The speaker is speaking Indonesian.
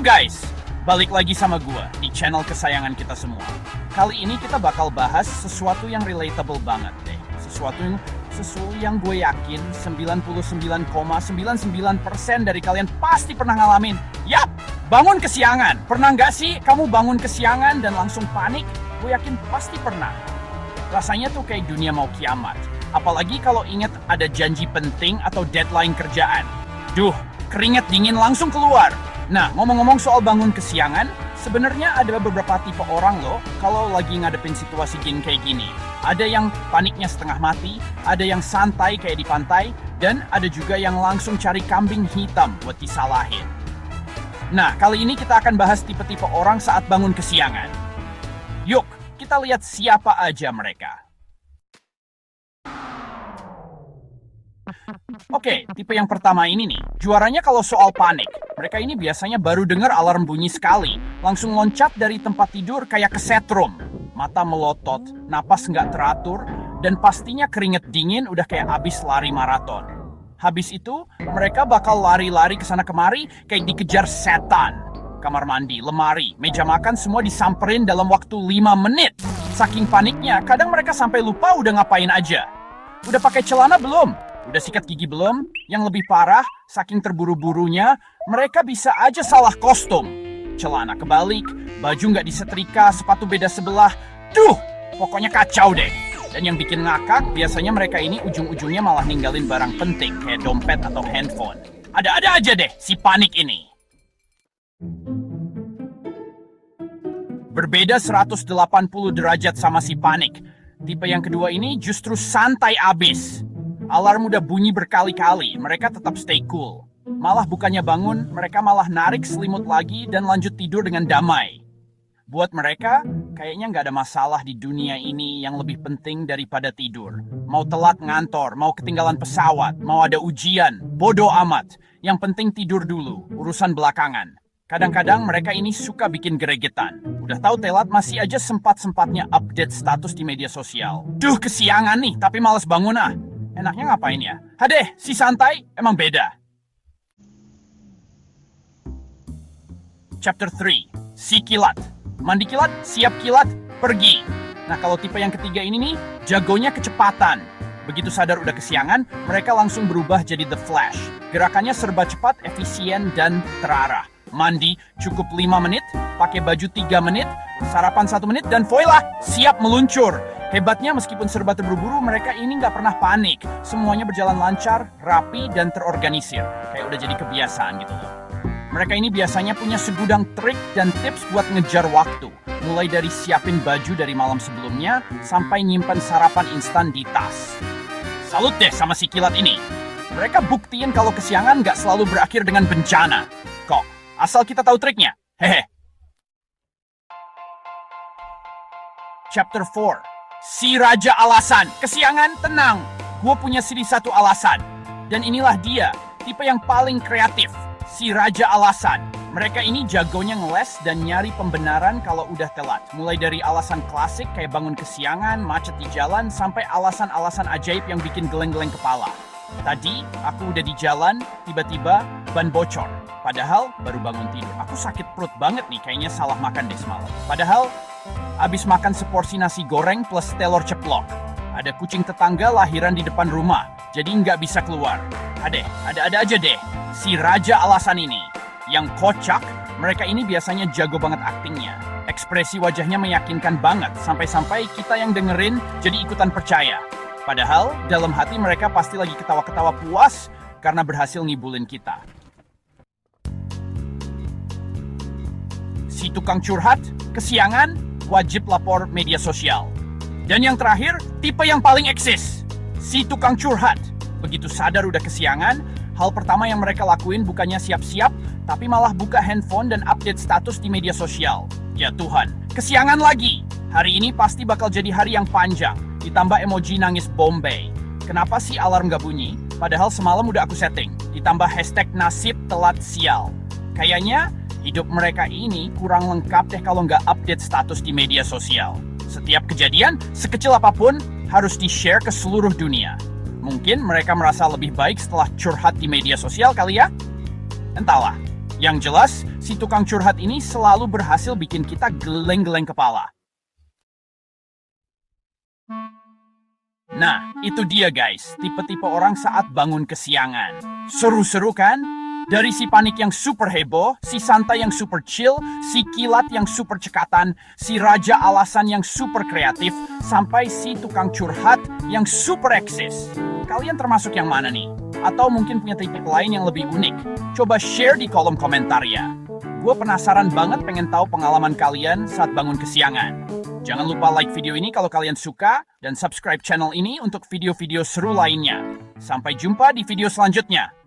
guys, balik lagi sama gua di channel kesayangan kita semua. Kali ini kita bakal bahas sesuatu yang relatable banget deh. Sesuatu yang gue yakin 99,99% dari kalian pasti pernah ngalamin. Yap, bangun kesiangan. Pernah nggak sih kamu bangun kesiangan dan langsung panik? Gue yakin pasti pernah. Rasanya tuh kayak dunia mau kiamat. Apalagi kalau inget ada janji penting atau deadline kerjaan. Duh, keringet dingin langsung keluar. Nah, ngomong-ngomong soal bangun kesiangan, sebenarnya ada beberapa tipe orang loh kalau lagi ngadepin situasi kayak gini. Ada yang paniknya setengah mati, ada yang santai kayak di pantai, dan ada juga yang langsung cari kambing hitam buat disalahin. Nah, kali ini kita akan bahas tipe-tipe orang saat bangun kesiangan. Yuk, kita lihat siapa aja mereka. Oke, tipe yang pertama ini nih, juaranya kalau soal panik. Mereka ini biasanya baru dengar alarm bunyi sekali, langsung loncat dari tempat tidur kayak kesetrum. Mata melotot, napas nggak teratur, dan pastinya keringet dingin udah kayak abis lari maraton. Habis itu, mereka bakal lari-lari kesana kemari kayak dikejar setan. Kamar mandi, lemari, meja makan semua disamperin dalam waktu 5 menit. Saking paniknya, kadang mereka sampai lupa udah ngapain aja. Udah pakai celana belum? Udah sikat gigi belum? Yang lebih parah, saking terburu-burunya, mereka bisa aja salah kostum. Celana kebalik, baju nggak disetrika, sepatu beda sebelah. Duh, pokoknya kacau deh. Dan yang bikin ngakak, biasanya mereka ini ujung-ujungnya malah ninggalin barang penting, kayak dompet atau handphone. Ada-ada aja deh si panik ini. Berbeda 180 derajat sama si panik. Tipe yang kedua ini justru santai abis. Alarm udah bunyi berkali-kali, mereka tetap stay cool. Malah bukannya bangun, mereka malah narik selimut lagi dan lanjut tidur dengan damai. Buat mereka, kayaknya nggak ada masalah di dunia ini yang lebih penting daripada tidur. Mau telat ngantor, mau ketinggalan pesawat, mau ada ujian, bodoh amat. Yang penting tidur dulu, urusan belakangan. Kadang-kadang mereka ini suka bikin geregetan. Udah tahu telat masih aja sempat-sempatnya update status di media sosial. Duh, kesiangan nih, tapi males bangun ah. Enaknya ngapain ya? Hadeh, si santai emang beda. Chapter 3, si kilat. Mandi kilat, siap kilat, pergi. Nah, kalau tipe yang ketiga ini nih, jagonya kecepatan. Begitu sadar udah kesiangan, mereka langsung berubah jadi The Flash. Gerakannya serba cepat, efisien, dan terarah. Mandi cukup 5 menit, pakai baju 3 menit, sarapan 1 menit, dan voila, siap meluncur. Hebatnya meskipun serba terburu-buru, mereka ini nggak pernah panik. Semuanya berjalan lancar, rapi, dan terorganisir. Kayak udah jadi kebiasaan gitu loh. Mereka ini biasanya punya segudang trik dan tips buat ngejar waktu. Mulai dari siapin baju dari malam sebelumnya, sampai nyimpen sarapan instan di tas. Salut deh sama si kilat ini. Mereka buktiin kalau kesiangan nggak selalu berakhir dengan bencana. Kok, asal kita tahu triknya. Hehe. Chapter 4. Si Raja Alasan. Kesiangan, tenang. Gue punya satu alasan. Dan inilah dia, tipe yang paling kreatif. Si Raja Alasan. Mereka ini jagonya ngeles dan nyari pembenaran kalau udah telat. Mulai dari alasan klasik kayak bangun kesiangan, macet di jalan, sampai alasan-alasan ajaib yang bikin geleng-geleng kepala. Tadi, aku udah di jalan, tiba-tiba ban bocor. Padahal, baru bangun tidur. Aku sakit perut banget nih, kayaknya salah makan deh semalam. Padahal, abis makan seporsi nasi goreng plus telur ceplok. Ada kucing tetangga lahiran di depan rumah, jadi nggak bisa keluar. Ada aja deh, si Raja Alasan ini. Yang kocak, mereka ini biasanya jago banget aktingnya. Ekspresi wajahnya meyakinkan banget, sampai-sampai kita yang dengerin jadi ikutan percaya. Padahal, dalam hati mereka pasti lagi ketawa-ketawa puas karena berhasil ngibulin kita. Si tukang curhat, kesiangan, wajib lapor media sosial. Dan yang terakhir, tipe yang paling eksis. Si tukang curhat. Begitu sadar udah kesiangan, hal pertama yang mereka lakuin bukannya siap-siap, tapi malah buka handphone dan update status di media sosial. Ya Tuhan, kesiangan lagi. Hari ini pasti bakal jadi hari yang panjang. Ditambah emoji nangis Bombay. Kenapa sih alarm gak bunyi? Padahal semalam udah aku setting. Ditambah hashtag nasib telat sial. Kayaknya hidup mereka ini kurang lengkap deh kalau nggak update status di media sosial. Setiap kejadian, sekecil apapun, harus di-share ke seluruh dunia. Mungkin mereka merasa lebih baik setelah curhat di media sosial kali ya? Entahlah. Yang jelas, si tukang curhat ini selalu berhasil bikin kita geleng-geleng kepala. Nah, itu dia guys, tipe-tipe orang saat bangun kesiangan. Seru-seru kan? Dari si panik yang super heboh, si santai yang super chill, si kilat yang super cekatan, si raja alasan yang super kreatif, sampai si tukang curhat yang super eksis. Kalian termasuk yang mana nih? Atau mungkin punya tipe lain yang lebih unik? Coba share di kolom komentar ya. Gue penasaran banget pengen tahu pengalaman kalian saat bangun kesiangan. Jangan lupa like video ini kalau kalian suka, dan subscribe channel ini untuk video-video seru lainnya. Sampai jumpa di video selanjutnya.